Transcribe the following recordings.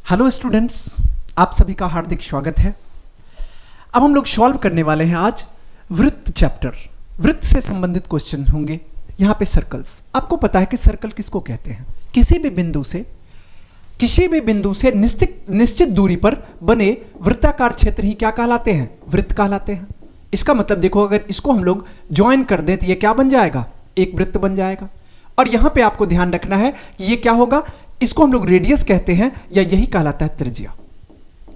Hello students, आप सभी का हार्दिक स्वागत है। अब हम लोग सॉल्व करने वाले हैं आज वृत्त चैप्टर। वृत्त से संबंधित क्वेश्चन होंगे। यहाँ पे सर्कल्स, आपको पता है कि सर्कल किसको कहते हैं? किसी भी बिंदु से निश्चित दूरी पर बने वृत्ताकार क्षेत्र ही क्या कहलाते हैं? वृत्त कहलाते हैं। इसका मतलब देखो, अगर इसको हम लोग ज्वाइन कर दें तो ये क्या बन जाएगा? एक वृत्त बन जाएगा। और यहाँ पे आपको ध्यान रखना है कि ये क्या होगा, इसको हम लोग रेडियस कहते हैं या यही कहलाता है त्रिज्या।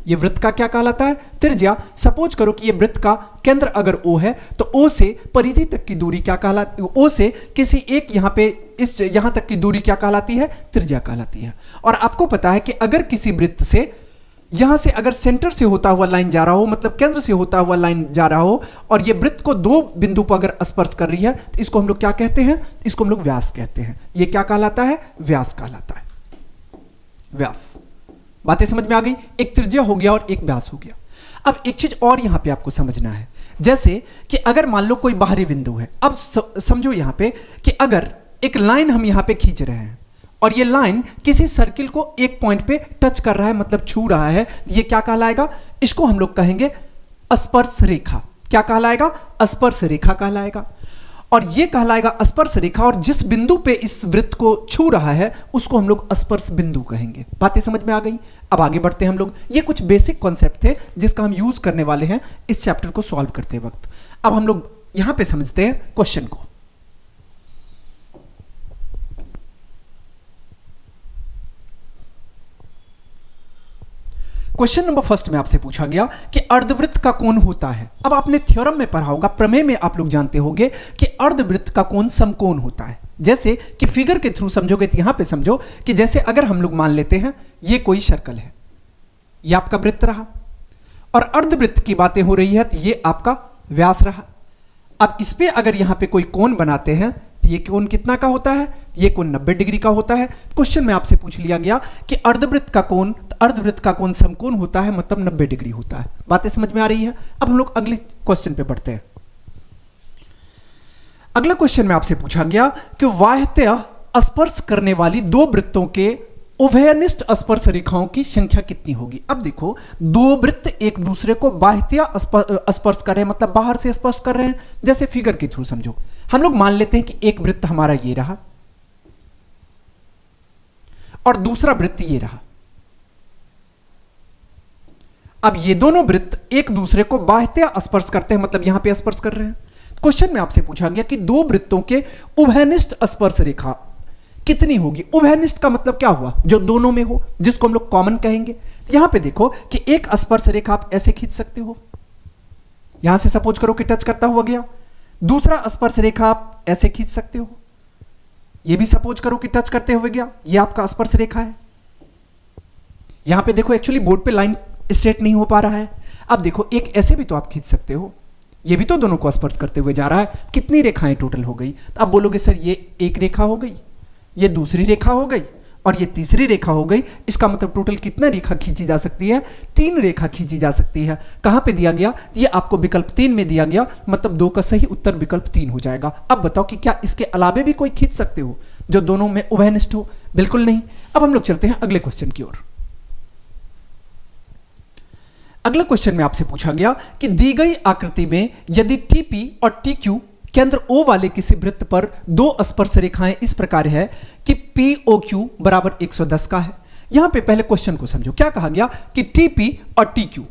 ये वृत्त का क्या कहलाता है? त्रिज्या। सपोज करो कि ये वृत्त का केंद्र अगर O है तो O से परिधि तक की दूरी क्या कहलाती है? O से किसी एक यहाँ पे इस यहाँ तक की दूरी क्या कहलाती है? त्रिज्या कहलाती है। और आपको पता है कि अगर किसी वृत्त से यहाँ से अगर सेंटर से होता हुआ लाइन जा रहा हो, मतलब केंद्र से होता हुआ लाइन जा रहा हो, और ये वृत्त को दो बिंदु पर अगर स्पर्श कर रही है तो इसको हम लोग क्या कहते हैं? इसको हम लोग व्यास कहते हैं। ये क्या कहलाता है? व्यास कहलाता है। व्यास। बातें समझ में आ गई? एक त्रिज्या हो गया और एक व्यास हो गया। अब एक चीज और यहां पे आपको समझना है, जैसे कि अगर मान लो कोई बाहरी बिंदु है। अब समझो यहां पे कि अगर एक लाइन हम यहां पे खींच रहे हैं और ये लाइन किसी सर्किल को एक पॉइंट पे टच कर रहा है, मतलब छू रहा है, ये क्या कहलाएगा? इसको हम लोग कहेंगे स्पर्श रेखा। क्या कहलाएगा? स्पर्श रेखा कहलाएगा। और ये कहलाएगा स्पर्श रेखा, और जिस बिंदु पे इस वृत्त को छू रहा है उसको हम लोग स्पर्श बिंदु कहेंगे। बातें समझ में आ गई? अब आगे बढ़ते हैं हम लोग। ये कुछ बेसिक कॉन्सेप्ट थे जिसका हम यूज करने वाले हैं इस चैप्टर को सॉल्व करते वक्त। अब हम लोग यहां पे समझते हैं क्वेश्चन को। क्वेश्चन नंबर फर्स्ट में आपसे पूछा गया कि अर्धवृत्त का कोण होता है। अब आपने थ्योरम में पढ़ा होगा, प्रमेय में आप लोग जानते होंगे कि अर्धवृत्त का कोण समकोण होता है। जैसे कि फिगर के थ्रू समझोगे तो यहां पे समझो कि जैसे अगर हम लोग मान लेते हैं ये कोई सर्कल है, ये आपका वृत्त रहा, और अर्धवृत्त की बातें हो रही है तो ये आपका व्यास रहा। अब इस पे अगर यहां पे कोई कोण बनाते हैं तो ये कोण कितना का होता है? ये कोण 90 डिग्री का होता है। क्वेश्चन में आपसे पूछ लिया गया कि अर्धवृत्त का कोण समकोण होता है, मतलब 90 डिग्री होता है। बातें समझ में आ रही है? अब हम लोग अगले क्वेश्चन पे बढ़ते हैं। अगला क्वेश्चन में आपसे पूछा गया कि बाह्यतः स्पर्श करने वाली दो वृत्तों के उभयनिष्ठ स्पर्श रेखाओं की संख्या कितनी होगी? अब देखो, दो वृत्त एक दूसरे को बाह्यतः स्पर्श कर रहे हैं, मतलब बाहर से स्पर्श कर रहे हैं। जैसे फिगर के थ्रू समझो, हम लोग मान लेते हैं कि एक वृत्त हमारा ये रहा और दूसरा वृत्त ये रहा। अब ये दोनों वृत्त एक दूसरे को बाह्यतः स्पर्श करते हैं, मतलब यहां पे स्पर्श कर रहे हैं। क्वेश्चन में आपसे पूछा गया कि दो वृत्तों के उभयनिष्ठ स्पर्श रेखा कितनी होगी? उभयनिष्ठ का मतलब क्या हुआ? जो दोनों में हो, जिसको हम लोग कॉमन कहेंगे। तो यहां पे देखो कि एक स्पर्श रेखा आप ऐसे खींच सकते हो, यहां से सपोज करो कि टच करता हुआ गया। दूसरा स्पर्श रेखा आप ऐसे खींच सकते हो, यह भी सपोज करो कि टच करते हुए गया। यह आपका स्पर्श रेखा है। यहां पे देखो, एक्चुअली बोर्ड पे लाइन स्ट्रेट नहीं हो पा रहा है। अब देखो, एक ऐसे भी तो आप खींच सकते हो, ये भी तो दोनों को स्पर्श करते हुए जा रहा है। कितनी रेखाएं टोटल हो गई? तो आप बोलोगे सर ये एक रेखा हो गई, ये दूसरी रेखा हो गई और ये तीसरी रेखा हो गई। इसका मतलब टोटल कितना रेखा खींची जा सकती है? 3 रेखा खींची जा सकती है। कहां पे दिया गया? ये आपको विकल्प 3 में दिया गया, मतलब 2 का सही उत्तर विकल्प 3 हो जाएगा। अब बताओ कि क्या इसके अलावे भी कोई खींच सकते हो जो दोनों में उभयनिष्ठ हो? बिल्कुल नहीं। अब हम लोग चलते हैं अगले क्वेश्चन की ओर। अगला क्वेश्चन में आपसे पूछा गया कि दी गई आकृति में यदि टीपी और टीक्यू केंद्र O वाले किसी वृत्त पर दो स्पर्श रेखाएं इस प्रकार है कि POQ बराबर 110 का है। यहां पे पहले क्वेश्चन को समझो। क्या कहा गया कि TP और TQ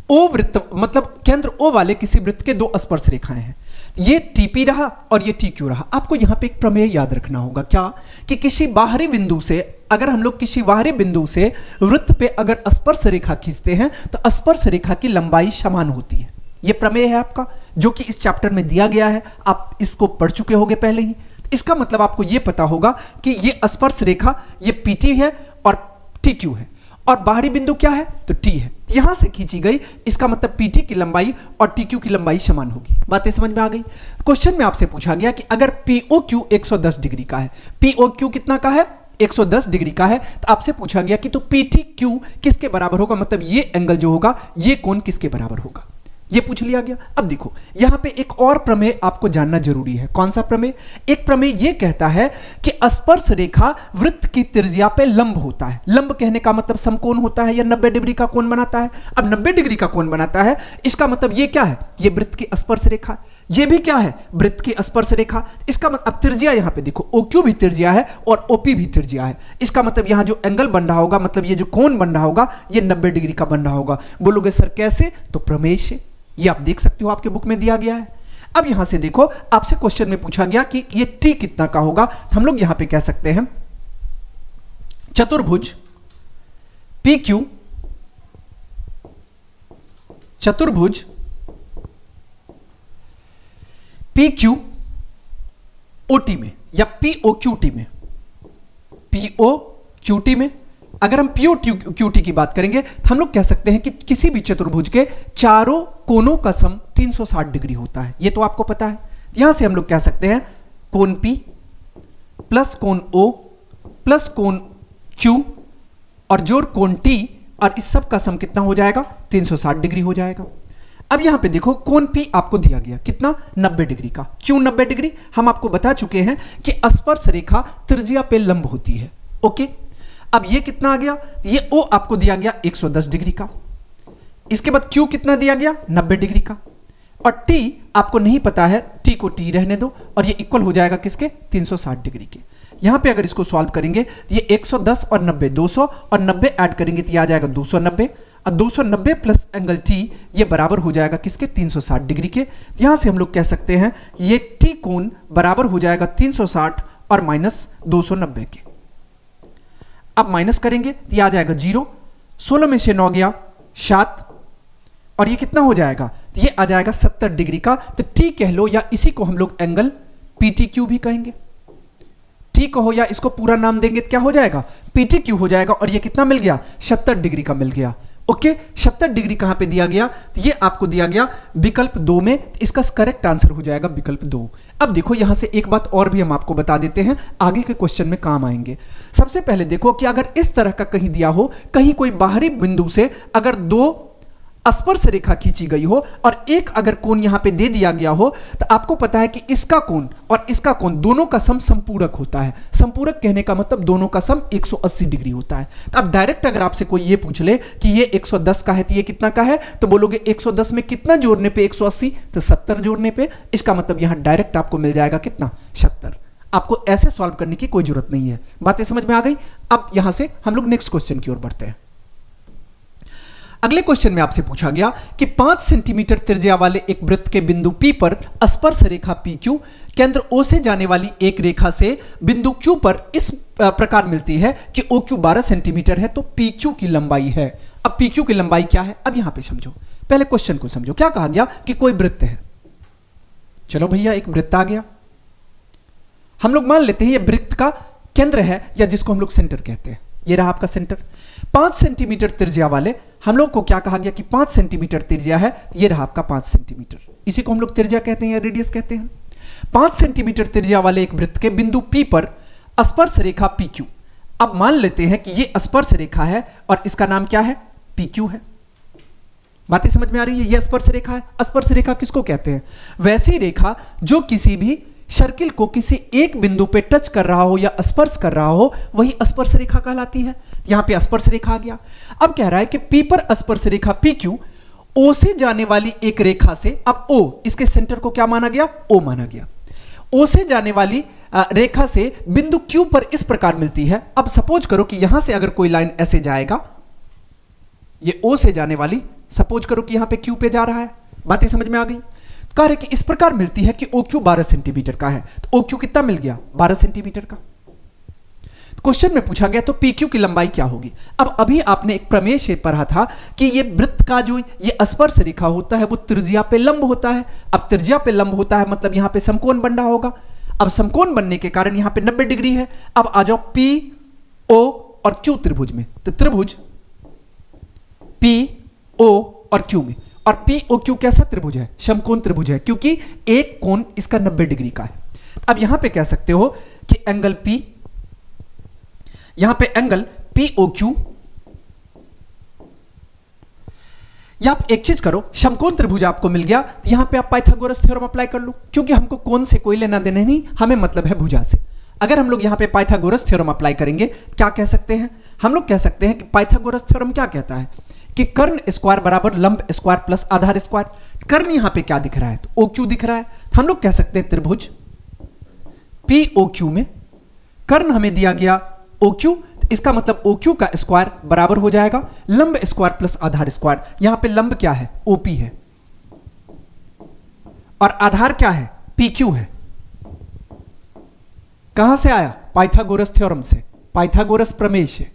O वृत्त, मतलब केंद्र O वाले किसी वृत्त के दो स्पर्श रेखाएं हैं। ये TP रहा और ये TQ रहा। आपको यहां पे एक प्रमेय याद रखना होगा। क्या? कि किसी बाहरी बिंदु से, अगर हम लोग किसी बाहरी बिंदु से वृत्त पे अगर स्पर्श रेखा खींचते हैं तो स्पर्श रेखा की लंबाई समान होती है। ये प्रमेय है आपका, जो कि इस चैप्टर में दिया गया है। आप इसको पढ़ चुके होंगे पहले ही। इसका मतलब आपको ये पता होगा कि ये स्पर्श रेखा ये PT है और TQ है, और बाहरी बिंदु क्या है? तो T है। यहां से खींची गई, इसका मतलब PT की लंबाई और TQ की लंबाई समान होगी। बातें समझ में आ गई? क्वेश्चन में आपसे पूछा गया कि अगर POQ 110 डिग्री का है, POQ कितना का है? 110 डिग्री का है। तो आपसे पूछा गया कि तो PTQ किसके बराबर होगा, मतलब ये एंगल जो होगा, ये कोण किसके बराबर होगा? ये पूछ लिया गया। अब देखो यहां पे एक और प्रमेय आपको जानना जरूरी है। कौन सा प्रमेय? एक प्रमेय ये कहता है कि स्पर्श रेखा वृत्त की त्रिज्या पे लंब होता है। लंब कहने का मतलब समकोण होता है या 90 डिग्री का कोण बनाता है। अब 90 डिग्री का कोण बनाता है, इसका मतलब ये क्या है? ये वृत्त की स्पर्श रेखा। ये भी क्या है? वृत्त की स्पर्श रेखा। इसका मतलब अब त्रिज्या यहां पे देखो, OQ भी त्रिज्या है और OP भी त्रिज्या है। इसका मतलब यहां जो एंगल बन रहा होगा, मतलब ये जो कोण बन रहा होगा, ये 90 डिग्री का बन रहा होगा। बोलोगे सर कैसे? तो प्रमेय से। ये आप देख सकते हो, आपके बुक में दिया गया है। अब यहां से देखो, आपसे क्वेश्चन में पूछा गया कि ये टी कितना का होगा। हम लोग यहां पे कह सकते हैं चतुर्भुज PQ, चतुर्भुज PQ OT में या POQT में, POQT में। अगर हम POQT की बात करेंगे तो हम लोग कह सकते हैं कि किसी भी चतुर्भुज के चारों कोनों का सम 360 डिग्री होता है। ये तो आपको पता है। यहां से हम लोग कह सकते हैं कोण P प्लस कोण O प्लस कोण Q और जोड़ कोण T, और इस सब का सम कितना हो जाएगा? 360 डिग्री हो जाएगा। अब यहां पे देखो कोण P आपको दिया गया कितना? 90 डिग्री का। क्यों 90 डिग्री? हम आपको बता चुके हैं कि स्पर्श रेखा त्रिज्या पे लंब होती है। ओके, अब ये कितना आ गया? ये O आपको दिया गया 110 डिग्री का। इसके बाद Q कितना दिया गया? 90 डिग्री का। और T आपको नहीं पता है, T को T रहने दो, और ये इक्वल हो जाएगा किसके? 360 डिग्री के। यहां पे अगर इसको सॉल्व करेंगे ये 110 और 90 200 और 90 ऐड करेंगे तो ये आ जाएगा 290, और 290 प्लस एंगल T ये बराबर हो जाएगा किसके? 360 डिग्री के। यहां से हम लोग कह सकते हैं ये T कोण बराबर हो जाएगा 360 और माइनस 290 के। अब माइनस करेंगे तो ये आ जाएगा 0, 16 में से 9 गया 7, और ये कितना हो जाएगा? ये आ जाएगा 70 डिग्री का। तो T कह लो, या इसी को हम लोग एंगल PTQ भी कहेंगे। T कहो या इसको पूरा नाम देंगे तो क्या हो जाएगा? PTQ हो जाएगा। और ये कितना मिल गया? 70 डिग्री का मिल गया। ओके, 70 डिग्री कहां पे दिया गया? ये आपको दिया गया विकल्प 2 में। इसका करेक्ट आंसर हो जाएगा विकल्प 2। अब देखो यहां से एक बात और भी हम आपको बता देते हैं, आगे के क्वेश्चन में काम आएंगे। सबसे पहले देखो कि अगर इस तरह का कहीं दिया हो, कहीं कोई बाहरी बिंदु से अगर दो स्पर्श रेखा खींची गई हो और एक अगर कोण यहां पे दे दिया गया हो, तो आपको पता है कि इसका कोण और इसका कोण दोनों का सम संपूरक होता है। संपूरक कहने का मतलब दोनों का सम 180 डिग्री होता है। तो अब डायरेक्ट अगर आपसे कोई ये पूछ ले कि ये 110 का है तो ये कितना का है, तो बोलोगे 110 में कितना जोड़ने पे 180, तो 70 जोड़ने पे। इसका मतलब यहां डायरेक्ट आपको मिल जाएगा कितना? 70। आपको ऐसे सॉल्व करने की कोई जरूरत नहीं है। बातें समझ में आ गई? अब यहां से हम लोग नेक्स्ट क्वेश्चन की ओर बढ़ते हैं। अगले क्वेश्चन में आपसे पूछा गया कि 5 सेंटीमीटर त्रिज्या वाले एक वृत्त के बिंदु P पर स्पर्श रेखा PQ केंद्र O से जाने वाली एक रेखा से बिंदु Q पर इस प्रकार मिलती है कि OQ 12 सेंटीमीटर है, तो PQ की लंबाई है। अब PQ की लंबाई क्या है? अब यहां पे समझो, पहले क्वेश्चन को समझो। क्या कहा गया कि कोई वृत्त है। चलो भैया, एक वृत्त आ गया। हम लोग मान लेते हैं ये वृत्त का केंद्र है, या जिसको हम लोग सेंटर कहते हैं। ये रहा आपका सेंटर। 5 सेंटीमीटर त्रिज्या वाले, हम लोग को क्या कहा गया कि 5 सेंटीमीटर त्रिज्या है। ये रहा आपका 5 सेंटीमीटर, इसी को हम लोग त्रिज्या कहते हैं या रेडियस कहते हैं। 5 सेंटीमीटर त्रिज्या वाले एक वृत्त के बिंदु P पर स्पर्श रेखा PQ। अब मान लेते हैं कि ये स्पर्श रेखा है और इसका नाम क्या है? PQ है। बातें समझ में आ रही है? ये स्पर्श रेखा है। स्पर्श रेखा किसको कहते हैं? वैसी रेखा जो किसी भी सर्किल को किसी एक बिंदु पे टच कर रहा हो या स्पर्श कर रहा हो, वही स्पर्श रेखा कहलाती है। यहां पे स्पर्श रेखा आ गया। अब कह रहा है कि P पर स्पर्श रेखा PQ O से जाने वाली एक रेखा से, अब O इसके सेंटर को क्या माना गया? O माना गया। O से जाने वाली रेखा से बिंदु Q पर इस प्रकार मिलती है। अब सपोज करो कि यहां से अगर कोई लाइन ऐसे जाएगा, ये O से जाने वाली, सपोज करो कि यहां पे Q पे जा रहा है। बातें समझ में आ गई? कह रहे कि इस प्रकार मिलती है कि OQ 12 सेंटीमीटर का है, तो OQ कितना मिल गया? 12 सेंटीमीटर का। क्वेश्चन में पूछा गया तो PQ की लंबाई क्या होगी। अब अभी आपने एक प्रमेय से पढ़ा था कि ये वृत्त का जो ये स्पर्श रेखा होता है वो त्रिज्या पे लंब होता है। अब त्रिज्या पे लंब होता है मतलब यहां पे समकोण बन रहा होगा। अब समकोण बनने के कारण यहां पे 90 डिग्री है। अब आ जाओ PO और Q त्रिभुज में, तो त्रिभुज PO और Q में, और POQ कैसा त्रिभुज है? समकोण त्रिभुज है, क्योंकि एक कोण इसका 90 डिग्री का है। अब यहां पे कह सकते हो कि एंगल P, यहां पे एंगल POQ, या आप एक चीज करो, समकोण त्रिभुज आपको मिल गया, यहां पे आप पाइथागोरस थ्योरम अप्लाई कर लो, क्योंकि हमको कोण से कोई लेना देना नहीं, हमें मतलब है भुजा से। अगर हम लोग यहां पे पाइथागोरस थ्योरम अप्लाई करेंगे, क्या कह सकते हैं हम लोग? कह सकते हैं कि पाइथागोरस थ्योरम क्या कहता है कि कर्ण स्क्वायर बराबर लंब स्क्वायर प्लस आधार स्क्वायर। कर्ण यहां पे क्या दिख रहा है? तो OQ दिख रहा है। हम लोग कह सकते हैं त्रिभुज POQ में कर्ण हमें दिया गया OQ, इसका मतलब OQ का स्क्वायर बराबर हो जाएगा लंब स्क्वायर प्लस आधार स्क्वायर। यहां पे लंब क्या है? OP है, और आधार क्या है? PQ है। कहां से आया? पाइथागोरस थ्योरम से, पाइथागोरस प्रमेय से,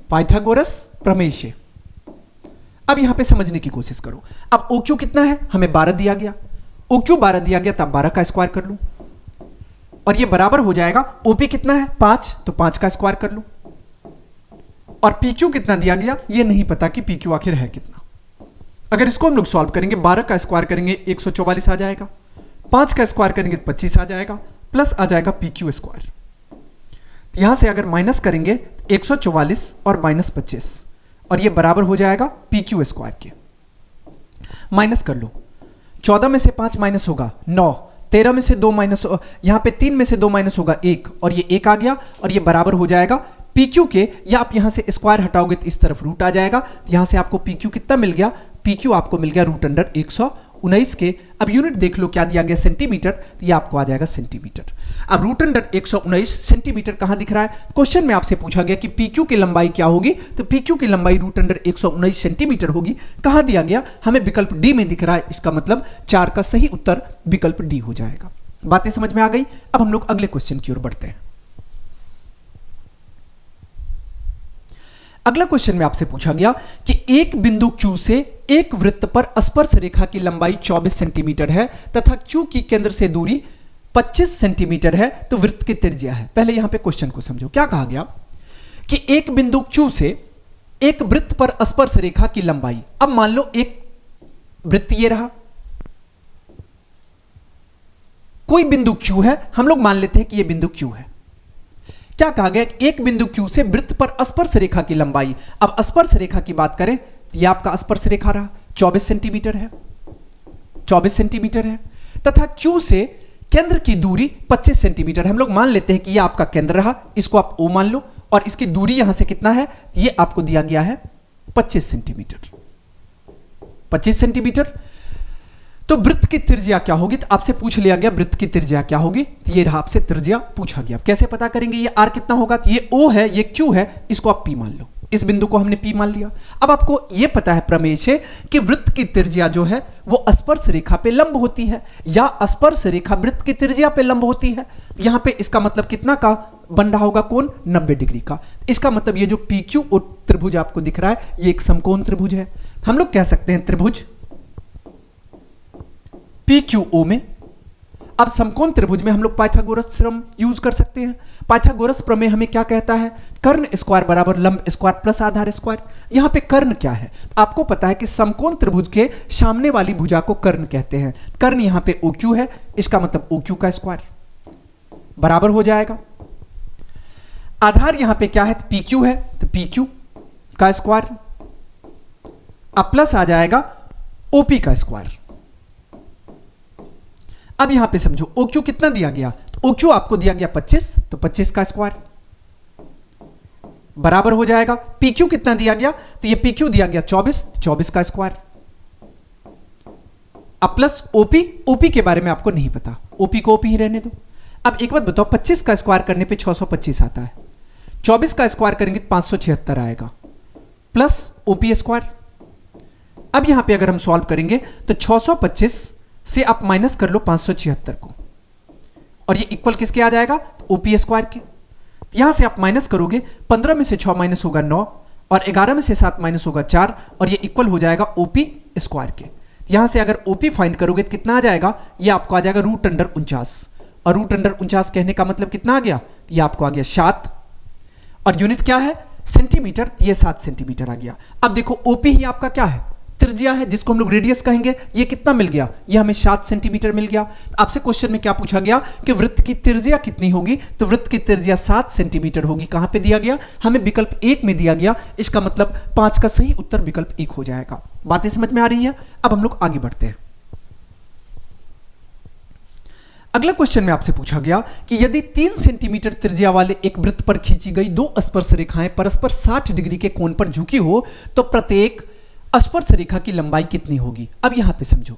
पाइथागोरस प्रमेय से। अब यहां पे समझने की कोशिश करो। अब OQ कितना है? हमें 12 दिया गया, OQ 12 दिया गया, तब 12 का स्क्वायर कर लूं, और ये बराबर हो जाएगा OP कितना है? 5, तो 5 का स्क्वायर कर लूं, और PQ कितना दिया गया? ये नहीं पता कि PQ आखिर है कितना। अगर इसको हम लोग सॉल्व करेंगे, 12 का स्क्वायर करेंगे 144 आ जाएगा, 5 का स्क्वायर करेंगे 25 आ जाएगा, प्लस आ जाएगा PQ स्क्वायर। यहां से अगर माइनस करेंगे 144 और माइनस 25, और ये बराबर हो जाएगा PQ स्क्वायर के। माइनस कर लो, 14 में से 5 माइनस होगा 9, 13 में से 2 माइनस, यहां पे 3 में से 2 माइनस होगा 1, और ये 1 आ गया, और ये बराबर हो जाएगा PQ के। या आप यहां से स्क्वायर हटाओगे तो इस तरफ रूट आ जाएगा, यहां से आपको PQ कितना मिल गया? PQ आपको मिल गया √119 के। अब यूनिट देख लो क्या दिया गया? सेंटीमीटर, तो ये आपको आ जाएगा सेंटीमीटर। अब √119 सेंटीमीटर कहां दिख रहा है? क्वेश्चन में आपसे पूछा गया कि PQ की लंबाई क्या होगी, तो PQ की लंबाई √119 सेंटीमीटर होगी। कहां दिया गया? हमें विकल्प डी में दिख रहा है, इसका मतलब 4 का सही उत्तर विकल्प डी हो जाएगा। बातें समझ में आ गई? अब हम लोग अगले क्वेश्चन की ओर बढ़ते हैं। अगला क्वेश्चन में आपसे पूछा गया कि एक बिंदु Q से एक वृत्त पर स्पर्श रेखा की लंबाई 24 सेंटीमीटर है तथा Q की केंद्र से दूरी 25 सेंटीमीटर है, तो वृत्त की त्रिज्या है। पहले यहां पे क्वेश्चन को समझो। क्या कहा गया कि एक बिंदु Q से एक वृत्त पर स्पर्श रेखा की लंबाई, अब मान लो एक वृत्त ये रहा, कोई बिंदु Q है, हम लोग मान लेते हैं कि यह बिंदु Q है। क्या कहा गया? एक बिंदु Q से वृत्त पर स्पर्श रेखा की लंबाई। अब स्पर्श रेखा की बात करें, यह आपका स्पर्श रेखा रहा, 24 सेंटीमीटर है, 24 सेंटीमीटर है, तथा Q से केंद्र की दूरी 25 सेंटीमीटर है। हम लोग मान लेते हैं कि यह आपका केंद्र रहा, इसको आप O मान लो, और इसकी दूरी यहां से कितना है? यह आपको दिया गया है 25 सेंटीमीटर, 25 सेंटीमीटर। तो वृत्त की त्रिज्या क्या होगी? तो आपसे पूछ लिया गया वृत्त की त्रिज्या क्या होगी, तो ये रहा आपसे त्रिज्या पूछा गया। कैसे पता करेंगे? ये R कितना होगा? तो ये O है, ये Q है, इसको आप P मान लो, इस बिंदु को हमने P मान लिया। अब आपको ये पता है प्रमेय से कि वृत्त की त्रिज्या जो है वो स्पर्श रेखा पे लंब होती है, या स्पर्श रेखा वृत्त की त्रिज्या पे लंब होती है। यहां पे इसका मतलब कितना का बन रहा होगा? कोण 90 डिग्री का। इसका मतलब ये जो PQ त्रिभुज आपको दिख रहा है, ये एक समकोण त्रिभुज है। हम लोग कह सकते हैं त्रिभुज PQO में। अब समकोण त्रिभुज में हम लोग पाइथागोरस थ्योरम यूज कर सकते हैं। पाइथागोरस प्रमेय हमें क्या कहता है? कर्ण स्क्वायर बराबर लंब स्क्वायर प्लस आधार स्क्वायर। यहां पे कर्ण क्या है? आपको पता है कि समकोण त्रिभुज के सामने वाली भुजा को कर्ण कहते हैं। कर्ण यहां पे OQ है, इसका मतलब OQ का स्क्वायर बराबर हो जाएगा। आधार यहां पे क्या है? तो PQ है, तो PQ का स्क्वायर, अब प्लस आ जाएगा OP का स्क्वायर। अब यहां पे समझो OQ कितना दिया गया? तो OQ आपको दिया गया 25, तो 25 का स्क्वायर बराबर हो जाएगा। PQ कितना दिया गया? तो ये PQ दिया गया 24, 24 का स्क्वायर, अब प्लस OP के बारे में आपको नहीं पता, OP को OP ही रहने दो। अब एक बात बताओ, 25 का स्क्वायर करने पे 625 आता है, 24 का स्क्वायर करेंगे तो 576 आएगा, प्लस OP स्क्वायर। अब यहां पे अगर हम सॉल्व करेंगे तो 625 से आप माइनस कर लो 576 को, और ये इक्वल किसके आ जाएगा? OP स्क्वायर के। यहां से आप माइनस करोगे, 15 में से 6 माइनस होगा 9, और 11 में से 7 माइनस होगा 4, और ये इक्वल हो जाएगा OP स्क्वायर के। यहां से अगर OP फाइंड करोगे तो कितना आ जाएगा? ये आपको आ जाएगा √49, और √49 कहने का मतलब कितना आ गया? ये आपको आ गया 7, और यूनिट क्या है? सेंटीमीटर, ये 7 सेंटीमीटर आ गया। अब देखो OP ही आपका क्या है? त्रिज्या है जिसको हम लोग रेडियस कहेंगे, ये कितना मिल गया, ये हमें 7 सेंटीमीटर मिल गया। आपसे क्वेश्चन में क्या पूछा गया कि वृत्त की त्रिज्या कितनी होगी, तो वृत्त की त्रिज्या 7 सेंटीमीटर होगी। कहां पे दिया गया, हमें विकल्प 1 में दिया गया। इसका मतलब 5 का सही उत्तर विकल्प 1 हो जाएगा। बातें समझ में आ रही है? अब हम लोग आगे बढ़ते हैं। अगला क्वेश्चन में आपसे पूछा गया कि यदि 3 सेंटीमीटर त्रिज्या वाले एक वृत्त पर खींची गई 2 स्पर्श रेखाएं परस्पर 60 डिग्री के कोण पर झुकी हो तो प्रत्येक स्पर्श रेखा की लंबाई कितनी होगी। अब यहां पे समझो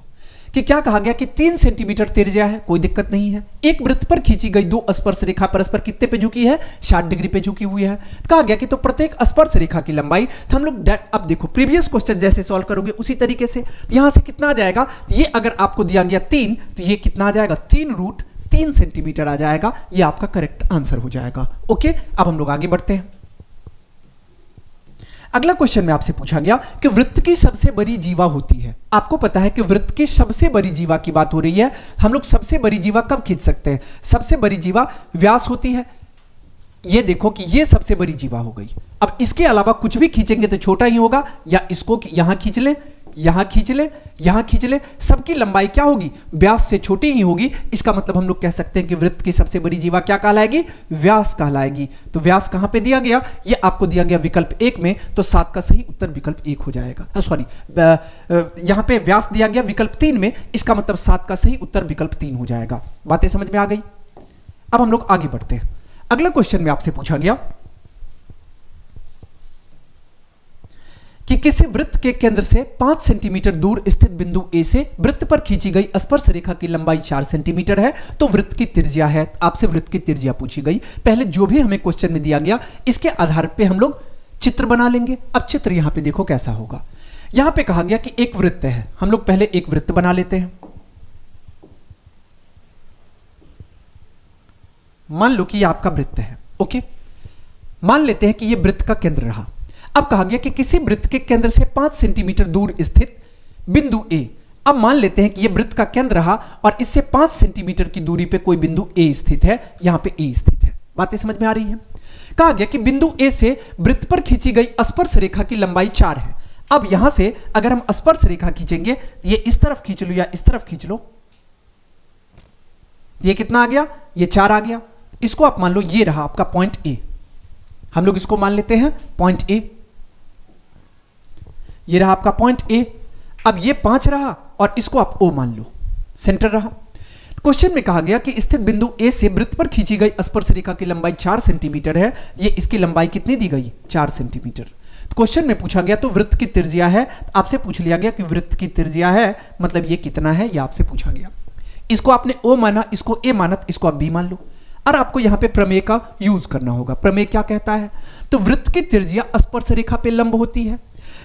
कि क्या कहा गया कि 3 सेंटीमीटर त्रिज्या है, कोई दिक्कत नहीं है। एक वृत्त पर खींची गई 2 स्पर्श रेखा परस्पर कितने पे झुकी है, 60 डिग्री पे झुकी हुई है। कहा गया कि तो प्रत्येक स्पर्श रेखा की लंबाई, तो हम लोग अब देखो प्रीवियस क्वेश्चन जैसे सॉल्व करोगे उसी तरीके से यहां से कितना आ जाएगा, ये अगर आपको दिया गया 3 तो ये कितना आ जाएगा, 3√3 सेंटीमीटर आ जाएगा। ये आपका करेक्ट आंसर हो जाएगा। ओके, अब हम लोग आगे बढ़ते हैं। अगला क्वेश्चन में आपसे पूछा गया कि वृत्त की सबसे बड़ी जीवा होती है। आपको पता है कि वृत्त की सबसे बड़ी जीवा की बात हो रही है। हम लोग सबसे बड़ी जीवा कब खींच सकते हैं, सबसे बड़ी जीवा व्यास होती है। ये देखो कि ये सबसे बड़ी जीवा हो गई। अब इसके अलावा कुछ भी खींचेंगे तो छोटा ही होगा, या इसको यहां खींच ले, यहां खींच ले, यहां खींच ले, सबकी लंबाई क्या होगी, व्यास से छोटी ही होगी। इसका मतलब हम लोग कह सकते हैं कि वृत्त की सबसे बड़ी जीवा क्या कहलाएगी, व्यास कहलाएगी। तो व्यास कहां पे दिया गया, ये आपको दिया गया विकल्प 1 में, तो 7 का सही उत्तर विकल्प 1 हो जाएगा। सॉरी, यहां पे व्यास दिया गया विकल्प 3 में, इसका मतलब 7 का सही उत्तर विकल्प 3 हो जाएगा। बातें समझ में आ गई? अब हम लोग आगे बढ़ते हैं। अगला क्वेश्चन में आपसे पूछा गया कि किसी वृत्त के केंद्र से 5 सेंटीमीटर दूर स्थित बिंदु ए से वृत्त पर खींची गई स्पर्श रेखा की लंबाई 4 सेंटीमीटर है, तो वृत्त की त्रिज्या है। आपसे वृत्त की त्रिज्या पूछी गई। पहले जो भी हमें क्वेश्चन में दिया गया इसके आधार पे हम लोग चित्र बना लेंगे। अब चित्र यहां पे देखो कैसा होगा। यहां पे कहा गया कि एक वृत्त है, हम लोग पहले एक वृत्त बना लेते हैं। मान लो कि ये आपका वृत्त है। ओके, मान लेते हैं कि ये वृत्त का केंद्र रहा। अब कहा गया कि किसी वृत्त के केंद्र से 5 सेंटीमीटर दूर स्थित बिंदु ए। अब मान लेते हैं कि यह वृत्त का केंद्र रहा और इससे 5 सेंटीमीटर की दूरी पे कोई बिंदु ए स्थित है, यहां पे ए स्थित है। बातें समझ में आ रही है? कहा गया कि बिंदु ए से वृत्त पर खींची गई स्पर्श रेखा की लंबाई 4 है। अब यहां से अगर हम स्पर्श रेखा खींचेंगे, ये इस तरफ खींच लो या इस तरफ खींच लो, ये कितना आ गया, ये 4 आ गया। इसको आप मान लो ये रहा आपका पॉइंट ए, हम लोग इसको मान लेते हैं पॉइंट ए। ये रहा आपका पॉइंट ए। अब ये 5 रहा और इसको आप ओ मान लो, सेंटर रहा। क्वेश्चन में कहा गया कि स्थित बिंदु ए से वृत्त पर खींची गई स्पर्श रेखा की लंबाई 4 सेंटीमीटर है। ये इसकी लंबाई कितनी दी गई, 4 सेंटीमीटर। क्वेश्चन में पूछा गया तो वृत्त की त्रिज्या है। आपसे पूछ लिया गया कि वृत्त की त्रिज्या है, मतलब ये कितना है, ये आपसे पूछा गया। इसको आपने ओ माना, इसको ए माना, इसको आप बी मान लो। और आपको यहां पे प्रमेय का यूज करना होगा। प्रमेय क्या कहता है, तो वृत्त की त्रिज्या स्पर्श रेखा पे लंब होती है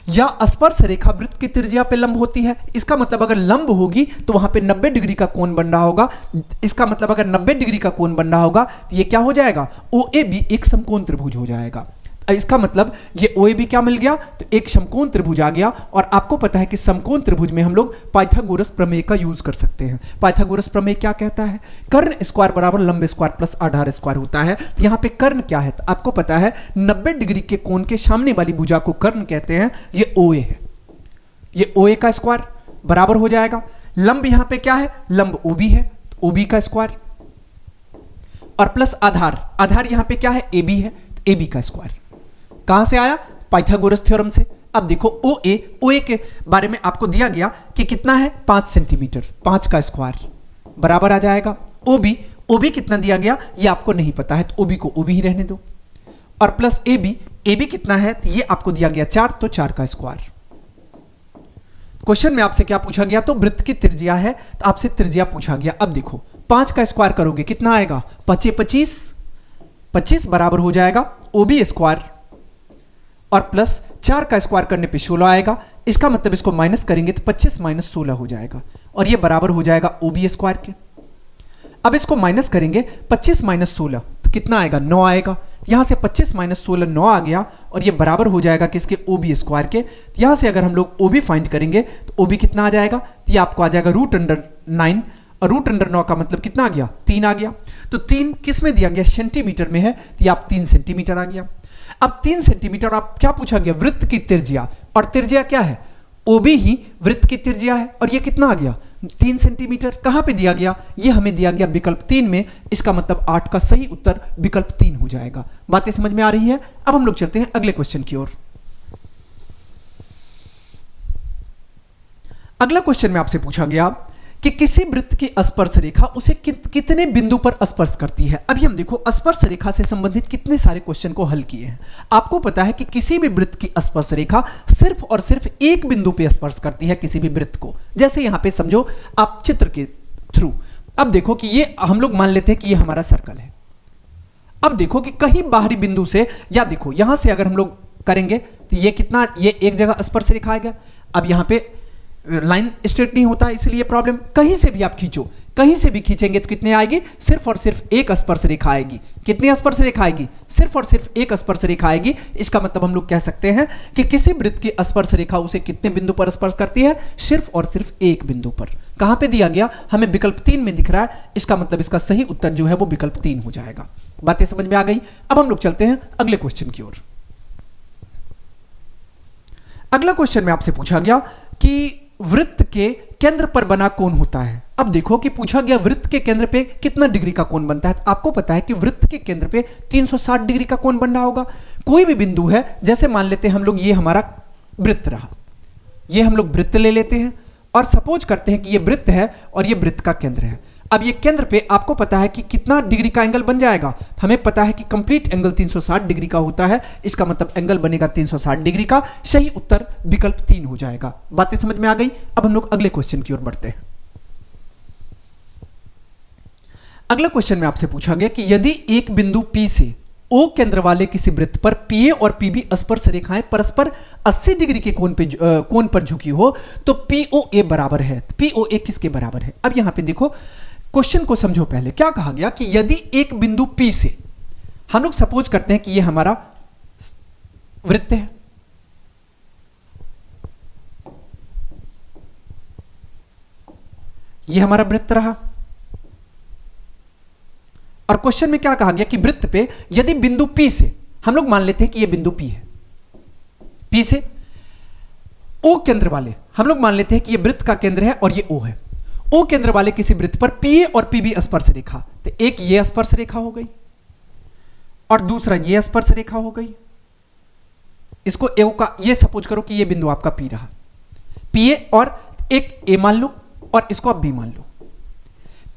या स्पर्श रेखा वृत्त की त्रिज्या पे लंब होती है। इसका मतलब अगर लंब होगी तो वहां पे 90 डिग्री का कोण बन रहा होगा। इसका मतलब अगर 90 डिग्री का कोण बन रहा होगा तो ये क्या हो जाएगा, OAB एक समकोण त्रिभुज हो जाएगा। इसका मतलब ये OAB क्या मिल गया, तो एक समकोण त्रिभुज आ गया। और आपको पता है कि समकोण त्रिभुज में हम लोग पाइथागोरस प्रमेय का यूज कर सकते हैं। पाइथागोरस प्रमेय क्या कहता है, कर्ण स्क्वायर बराबर लंब स्क्वायर प्लस आधार स्क्वायर होता है। यहाँ पे कर्ण क्या है, तो आपको पता है 90 डिग्री के कोण के सामने वाली भुजा को कर्ण कहते हैं। ये OA है, ये OA का स्क्वायर बराबर हो जाएगा। लंब यहाँ पे क्या है, लंब OB है, तो OB का स्क्वायर और प्लस आधार, आधार यहाँ पे क्या है, AB है, तो AB का स्क्वायर। कहां से आया, पाइथागोरस थ्योरम से। अब देखो OA के बारे में आपको दिया गया कि कितना है, 5 सेंटीमीटर, 5 का स्क्वायर बराबर आ जाएगा। OB कितना दिया गया ये आपको नहीं पता है, तो OB को OB ही रहने दो। और प्लस AB कितना है, तो ये आपको दिया गया 4, तो 4 का स्क्वायर। क्वेश्चन में आपसे क्या पूछा गया, तो वृत्त की त्रिज्या है, तो आपसे त्रिज्या पूछा गया। अब देखो 5 का स्क्वायर करोगे कितना आएगा, 25 बराबर हो जाएगा OB स्क्वायर और प्लस 4 का स्क्वायर करने पे 16 आएगा। इसका मतलब इसको माइनस करेंगे तो 25 माइनस 16 हो जाएगा और ये बराबर हो जाएगा OB स्क्वायर के। अब इसको माइनस करेंगे, 25 माइनस 16 तो कितना आएगा, 9 आएगा। यहां से 25 माइनस 16 9 आ गया और ये बराबर हो जाएगा किसके, OB स्क्वायर के। यहां से अगर हम लोग OB फाइंड करेंगे तो OB कितना आ जाएगा, तो ये आपको आ जाएगा √9 और √9 का मतलब कितना आ गया, 3 आ गया। तो 3 किस में दिया गया, सेंटीमीटर में है, तो ये आप 3 सेंटीमीटर आ गया। अब 3 सेंटीमीटर, आप क्या पूछा गया, वृत्त की त्रिज्या, और त्रिज्या क्या है OB ही वृत्त की त्रिज्या है और ये कितना आ गया 3 सेंटीमीटर। कहां पे दिया गया, ये हमें दिया गया विकल्प 3 में। इसका मतलब 8 का सही उत्तर विकल्प 3 हो जाएगा। बातें समझ में आ रही है। अब हम लोग चलते हैं अगले क्वेश्चन की ओर। अगला क्वेश्चन में आपसे पूछा गया कि किसी वृत्त की स्पर्श रेखा उसे कितने बिंदु पर स्पर्श करती है। अभी हम देखो स्पर्श रेखा से संबंधित कितने सारे क्वेश्चन को हल किए हैं। आपको पता है कि किसी भी वृत्त की स्पर्श रेखा सिर्फ और सिर्फ एक बिंदु पे स्पर्श करती है किसी भी वृत्त को। जैसे यहां पे समझो आप चित्र के थ्रू, अब देखो कि ये हम लोग मान लेते हैं कि ये हमारा सर्कल है। अब देखो कि कहीं बाहरी बिंदु से, या देखो यहां से अगर हम लोग करेंगे तो ये कितना, ये एक जगह स्पर्श रेखा आएगा। अब यहां पे लाइन स्ट्रेट नहीं होता, इसलिए प्रॉब्लम। कहीं से भी आप खींचो, कहीं से भी खींचेंगे तो कितने आएगी, सिर्फ और सिर्फ एक स्पर्श रेखा आएगी। कितनी स्पर्श रेखा आएगी, सिर्फ और सिर्फ एक स्पर्श रेखा आएगी। इसका मतलब हम लोग कह सकते हैं कि किसी वृत्त की स्पर्श रेखा उसे कितने बिंदु पर स्पर्श करती है, सिर्फ और सिर्फ एक बिंदु पर। कहां पे दिया गया, हमें विकल्प 3 में दिख रहा है। इसका मतलब इसका सही उत्तर जो है वो विकल्प 3 हो जाएगा। बातें समझ में आ गई। अब हम लोग चलते हैं अगले क्वेश्चन की ओर। अगला क्वेश्चन में आपसे पूछा गया कि वृत्त के केंद्र पर बना कोण होता है। अब देखो कि पूछा गया वृत्त के केंद्र पे कितना डिग्री का कोण बनता है। तो आपको पता है कि वृत्त के केंद्र पे 360 डिग्री का कोण बन रहा होगा। कोई भी बिंदु है, जैसे मान लेते हैं हम लोग ये हमारा वृत्त रहा, ये हम लोग वृत्त ले लेते हैं और सपोज करते हैं कि ये वृत्त है और ये वृत्त का केंद्र है। अब ये केंद्र पे आपको पता है कि कितना डिग्री का एंगल बन जाएगा। हमें पता है कि कंप्लीट एंगल 360 डिग्री का होता है। इसका मतलब एंगल बनेगा 360 डिग्री का। सही उत्तर विकल्प 3 हो जाएगा। बातें समझ में आ गई। अब हम लोग अगले क्वेश्चन की ओर बढ़ते हैं। अगला क्वेश्चन में आपसे पूछा गया कि यदि एक बिंदु P से O केंद्र वाले किसी वृत्त पर PA और PB स्पर्श रेखाएं परस्पर 80 डिग्री के कोण पर झुकी हो तो POA बराबर है। POA किसके बराबर है। अब यहां पे देखो क्वेश्चन को समझो। पहले क्या कहा गया कि यदि एक बिंदु P से, हम लोग सपोज करते हैं कि ये हमारा वृत्त है, ये हमारा वृत्त रहा, और क्वेश्चन में क्या कहा गया कि वृत्त पे यदि बिंदु P से, हम लोग मान लेते हैं कि ये बिंदु P है, P से O केंद्र वाले, हम लोग मान लेते हैं कि ये वृत्त का केंद्र है और ये O है। O केंद्र वाले किसी वृत्त पर PA और PB स्पर्श रेखा, तो एक ये स्पर्श रेखा हो गई और दूसरा ये स्पर्श रेखा हो गई। इसको A का, ये सपोज करो कि ये बिंदु आपका P रहा, PA और एक A मान लो और इसको आप B मान लो।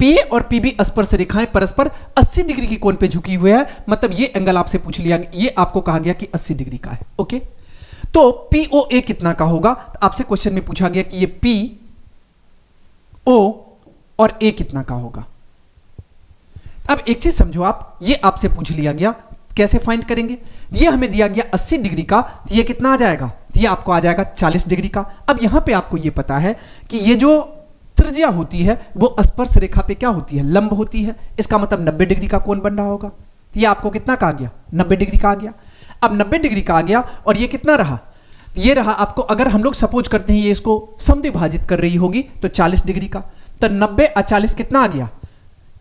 PA और PB स्पर्श रेखाएं परस्पर 80 डिग्री के कोण पे झुकी हुई है। मतलब ये एंगल आपसे पूछ लिया, ये आपको कहा गया कि 80 डिग्री का है। ओके, तो POA कितना का होगा। तो आपसे क्वेश्चन में पूछा गया कि ये PO और A कितना का होगा। अब एक चीज समझो आप, ये आपसे पूछ लिया गया, कैसे फाइंड करेंगे। ये हमें दिया गया 80 डिग्री का, तो ये कितना आ जाएगा, ये आपको आ जाएगा 40 डिग्री का। अब यहां पे आपको ये पता है कि ये जो त्रिज्या होती है वो स्पर्श रेखा पे क्या होती है, लंब होती है। इसका मतलब 90 डिग्री का कोण बन रहा होगा। तो ये आपको कितना का आ गया, 90 डिग्री का आ गया। अब 90 डिग्री का आ गया और ये कितना रहा, ये रहा आपको, अगर हम लोग सपोज करते हैं ये इसको समद्विभाजित कर रही होगी तो 40 डिग्री का। तो 90 और 40 कितना आ गया,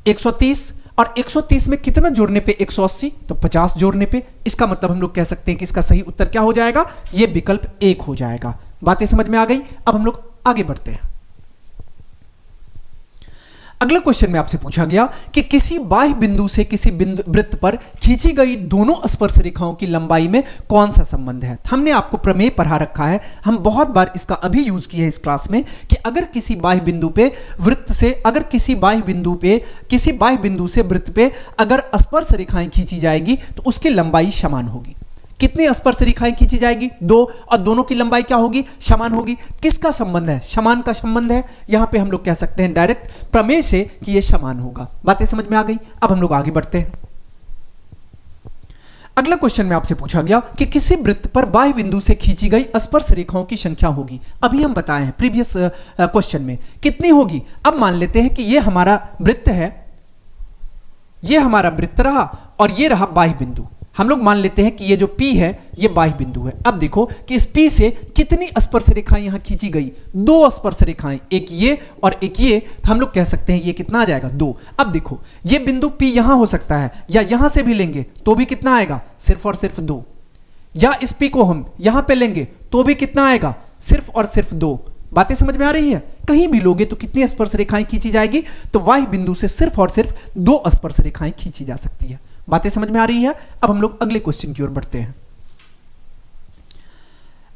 130, और 130 में कितना जोड़ने पे 180, तो 50 जोड़ने पे। इसका मतलब हम लोग कह सकते हैं कि इसका सही उत्तर क्या हो जाएगा, ये विकल्प 1 हो जाएगा। बातें समझ में आ गई। अब हम लोग आगे बढ़ते हैं। अगला क्वेश्चन में आपसे पूछा गया कि किसी बाह्य बिंदु से किसी वृत्त पर खींची गई दोनों स्पर्श रेखाओं की लंबाई में कौन सा संबंध है। हमने आपको प्रमेय पढ़ा रखा है, हम बहुत बार इसका अभी यूज किया है इस क्लास में, कि अगर किसी बाह्य बिंदु पे वृत्त से, अगर किसी बाह्य बिंदु से वृत्त पे अगर स्पर्श रेखाएं खींची जाएगी तो उसकी लंबाई समान होगी। कितनी स्पर्श रेखाएं खींची जाएगी, 2, और दोनों की लंबाई क्या होगी, समान होगी। किसका संबंध है, समान का संबंध है। यहां पे हम लोग कह सकते हैं डायरेक्ट प्रमेय से कि ये समान होगा। बातें समझ में आ गई। अब हम लोग आगे बढ़ते हैं। अगला क्वेश्चन में आपसे पूछा गया कि किसी वृत्त पर बाह्य बिंदु से खींची गई स्पर्श रेखाओं की संख्या होगी। अभी हम बताए हैं प्रीवियस क्वेश्चन में कितनी होगी। अब मान लेते हैं कि ये हमारा वृत्त है, ये हमारा वृत्त रहा और ये रहा बाह्य बिंदु। हम लोग मान लेते हैं कि ये जो P है ये बाह्य बिंदु है। अब देखो कि इस P से कितनी स्पर्श रेखाएं यहां खींची गई, 2 स्पर्श रेखाएं, एक ये और एक ये। तो हम लोग कह सकते हैं ये कितना आ जाएगा, 2। अब देखो ये बिंदु P यहां हो सकता है या यहां से भी लेंगे तो भी कितना आएगा, सिर्फ और सिर्फ 2। या इस P को हम यहां पे लेंगे तो भी कितना आएगा, सिर्फ और सिर्फ 2। बातें समझ में आ रही है? कहीं भी लोगे तो कितनी स्पर्श रेखाएं खींची जाएगी? तो वाही बिंदु से सिर्फ और सिर्फ 2 स्पर्श रेखाएं खींची जा सकती है। बातें समझ में आ रही है? अब हम लोग अगले क्वेश्चन की ओर बढ़ते हैं।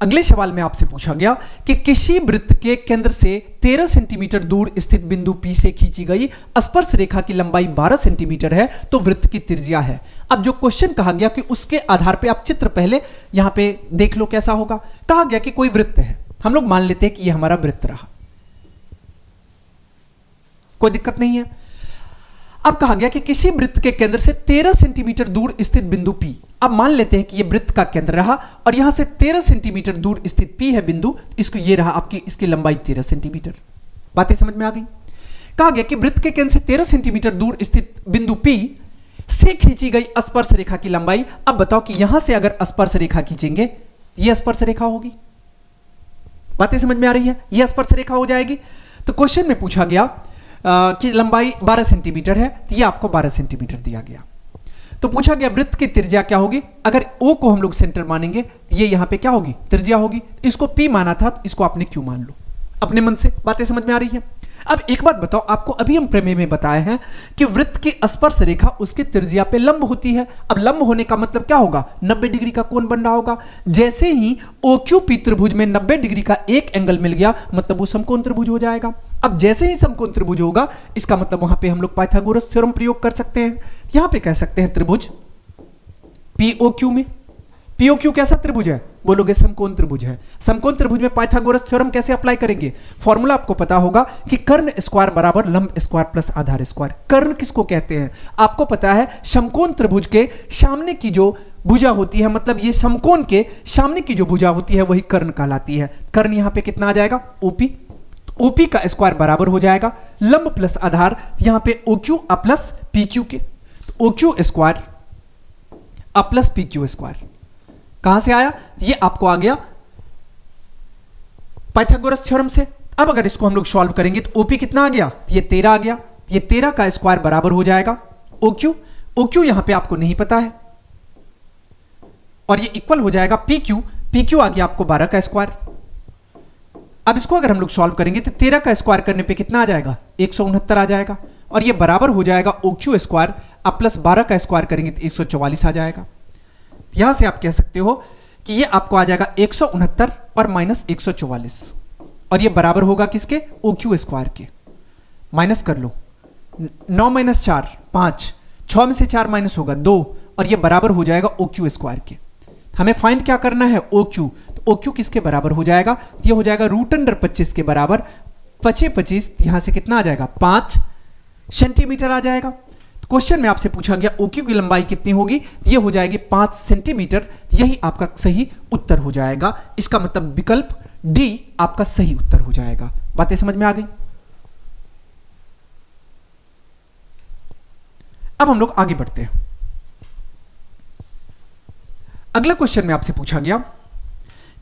अगले सवाल में आपसे पूछा गया कि किसी वृत्त के केंद्र से 13 सेंटीमीटर दूर स्थित बिंदु P से खींची गई स्पर्श रेखा की लंबाई 12 सेंटीमीटर है तो वृत्त की त्रिज्या है। अब जो क्वेश्चन कहा गया कि उसके आधार पे आप चित्र पहले यहां पे देख लो कैसा होगा। कहा गया कि कोई वृत्त है, हम लोग मान लेते हैं कि यह हमारा वृत्त रहा, कोई दिक्कत नहीं है। अब कहा गया कि किसी वृत्त के केंद्र से 13 सेंटीमीटर दूर स्थित बिंदु P, अब मान लेते हैं कि यह वृत्त का केंद्र रहा और यहां से 13 सेंटीमीटर दूर स्थित P है बिंदु, इसको ये रहा आपकी, इसकी लंबाई 13 सेंटीमीटर। बातें समझ में आ गई? कहा गया कि वृत्त के केंद्र से 13 सेंटीमीटर दूर स्थित बिंदु P से खींची गई स्पर्श रेखा की लंबाई। अब बताओ कि यहां से अगर स्पर्श रेखा खींचेंगे यह स्पर्श रेखा होगी। बातें समझ में आ रही है? यह स्पर्श रेखा हो जाएगी। तो क्वेश्चन में पूछा गया कि लंबाई 12 सेंटीमीटर है, तो ये आपको 12 सेंटीमीटर दिया गया। तो पूछा गया वृत्त की त्रिज्या क्या होगी? अगर O को हम लोग सेंटर मानेंगे तो ये यहां पे क्या होगी? त्रिज्या होगी। इसको P माना था तो इसको आपने Q मान लो अपने मन से। बातें समझ में आ रही है? अब एक बात बताओ, आपको अभी हम प्रमेय में बताए हैं कि वृत्त की स्पर्श रेखा उसकी त्रिज्या पे लंब होती है। अब लंब होने का मतलब क्या होगा? 90 डिग्री का कोण बन रहा होगा। जैसे ही OQP त्रिभुज में 90 डिग्री का एक एंगल मिल गया मतलब वो समकोण त्रिभुज हो जाएगा। अब जैसे ही समकोण त्रिभुज होगा इसका मतलब वहां पे हम लोग पाइथागोरस थ्योरम प्रयोग कर सकते हैं। यहां पे कह सकते हैं त्रिभुज POQ में, POQ कैसा त्रिभुज है? बोलोगे समकोण त्रिभुज है। समकोण त्रिभुज में पाइथागोरस थ्योरम कैसे अप्लाई करेंगे? फॉर्मूला आपको पता होगा कि कर्ण स्क्वायर बराबर लंब स्क्वायर प्लस आधार स्क्वायर। कर्ण किसको कहते हैं? आपको पता है समकोण त्रिभुज के सामने की जो भुजा होती है, मतलब ये समकोण के सामने की जो भुजा होती है वही कर्ण कहलाती है। कर्ण यहां पे कितना आ जाएगा? OP। OP का स्क्वायर बराबर हो जाएगा लंब प्लस आधार, यहां पे OQ प्लस PQ के, OQ square plus PQ square. कहां से आया? ये आपको आ गया पाइथागोरस थ्योरम से। अब अगर इसको हम लोग सॉल्व करेंगे तो OP कितना आ गया? ये 13 आ गया। ये 13 का स्क्वायर बराबर हो जाएगा OQ। OQ यहां पे आपको नहीं पता है और ये इक्वल हो जाएगा PQ। PQ आ गया आपको 12 का स्क्वायर। अब इसको अगर हम लोग सॉल्व करेंगे तो 13 का स्क्वायर करने पे कितना आ जाएगा? 169 आ जाएगा और ये बराबर हो जाएगा OQ स्क्वायर अब प्लस 12 का स्क्वायर करेंगे तो 144 आ जाएगा। यहां से आप कह सकते हो कि ये आपको आ जाएगा 169 और माइनस 144 और ये बराबर होगा किसके? OQ स्क्वायर के। माइनस कर लो, 9 माइनस 4 5, 6 में से 4 माइनस होगा 2 और ये बराबर हो जाएगा OQ स्क्वायर के। हमें फाइंड क्या करना है? OQ। तो OQ किसके बराबर हो जाएगा? ये हो जाएगा √25 के बराबर। 25 यहां से कितना आ जाएगा? 5 सेंटीमीटर आ जाएगा। क्वेश्चन में आपसे पूछा गया OQ की लंबाई कितनी होगी? ये हो जाएगी 5 सेंटीमीटर। यही आपका सही उत्तर हो जाएगा। इसका मतलब विकल्प D आपका सही उत्तर हो जाएगा। बातें समझ में आ गई? अब हम लोग आगे बढ़ते हैं। अगला क्वेश्चन में आपसे पूछा गया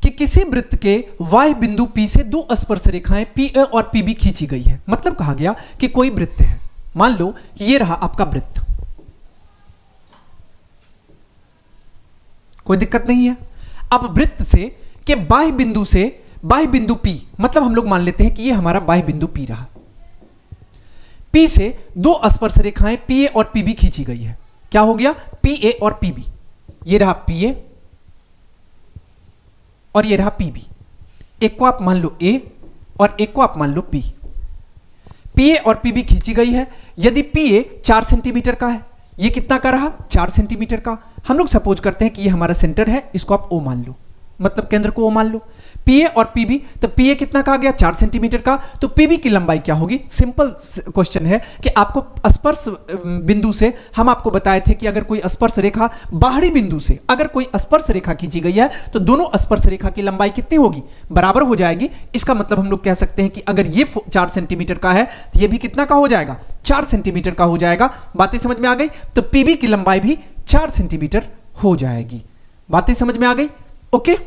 कि किसी वृत्त के Y बिंदु P से 2 स्पर्श रेखाएं PA और PB खींची गई है। मतलब कहा गया कि कोई वृत्त है, मान लो कि ये रहा आपका वृत्त, कोई दिक्कत नहीं है। अब वृत्त से के बाह्य बिंदु P, मतलब हम लोग मान लेते हैं कि ये हमारा बाह्य बिंदु P रहा। P से 2 स्पर्श रेखाएं PA और PB खींची गई है। क्या हो गया? PA और PB। ये रहा PA और ये रहा PB। एक को आप मान लो A और एक को आप मान लो P। PA और PB खींची गई है। यदि PA 4 सेंटीमीटर का है, ये कितना का रहा? 4 सेंटीमीटर का। हम लोग सपोज करते हैं कि ये हमारा सेंटर है, इसको आप O मान लो, मतलब केंद्र को O मान लो। PA और PB, तो PA कितना का आ गया? 4 सेंटीमीटर का। तो PB की लंबाई क्या होगी? सिंपल क्वेश्चन है कि आपको स्पर्श बिंदु से हम आपको बताए थे कि अगर कोई स्पर्श रेखा बाहरी बिंदु से अगर कोई स्पर्श रेखा खींची गई है तो दोनों स्पर्श रेखा की लंबाई कितनी होगी? बराबर हो जाएगी। इसका मतलब हम लोग कह सकते हैं कि अगर ये 4 सेंटीमीटर का है तो ये भी कितना का हो जाएगा? 4 सेंटीमीटर का हो जाएगा। बातें समझ में आ गई? तो PB की लंबाई भी 4 सेंटीमीटर हो जाएगी। बातें समझ में आ गई? ओके।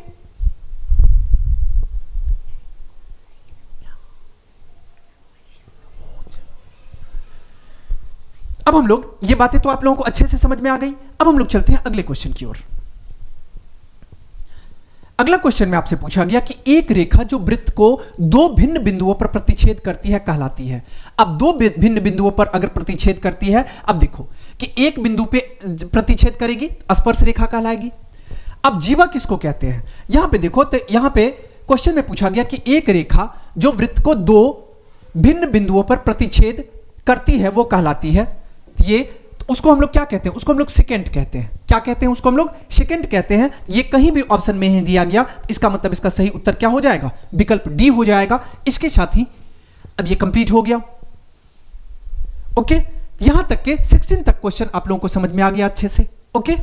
अब हम लोग, ये बातें तो आप लोगों को अच्छे से समझ में आ गई। अब हम लोग चलते हैं अगले क्वेश्चन की ओर। अगला क्वेश्चन में आपसे पूछा गया कि एक रेखा जो वृत्त को दो भिन्न बिंदुओं पर प्रतिच्छेद करती है कहलाती है। अब दो भिन्न बिंदुओं पर अगर प्रतिच्छेद करती है, अब देखो कि एक बिंदु पे प्रतिच्छेद करेगी, स्पर्श रेखा कहलाएगी। अब जीवा किसको कहते हैं? यहां पे देखो, तो यहां पे क्वेश्चन में पूछा गया कि एक रेखा जो वृत्त को दो भिन्न बिंदुओं पर प्रतिच्छेद करती है वो कहलाती है। ये उसको हम लोग क्या कहते हैं? उसको हम लोग सेकेंड कहते हैं। क्या कहते हैं? उसको हम लोग सेकेंड कहते हैं। ये कहीं भी ऑप्शन में नहीं दिया गया, इसका मतलब इसका सही उत्तर क्या हो जाएगा? विकल्प डी हो जाएगा। इसके साथ ही अब ये कंप्लीट हो गया। ओके, यहां तक के 16 तक क्वेश्चन आप लोगों को समझ में आ गया अच्छे से। ओके।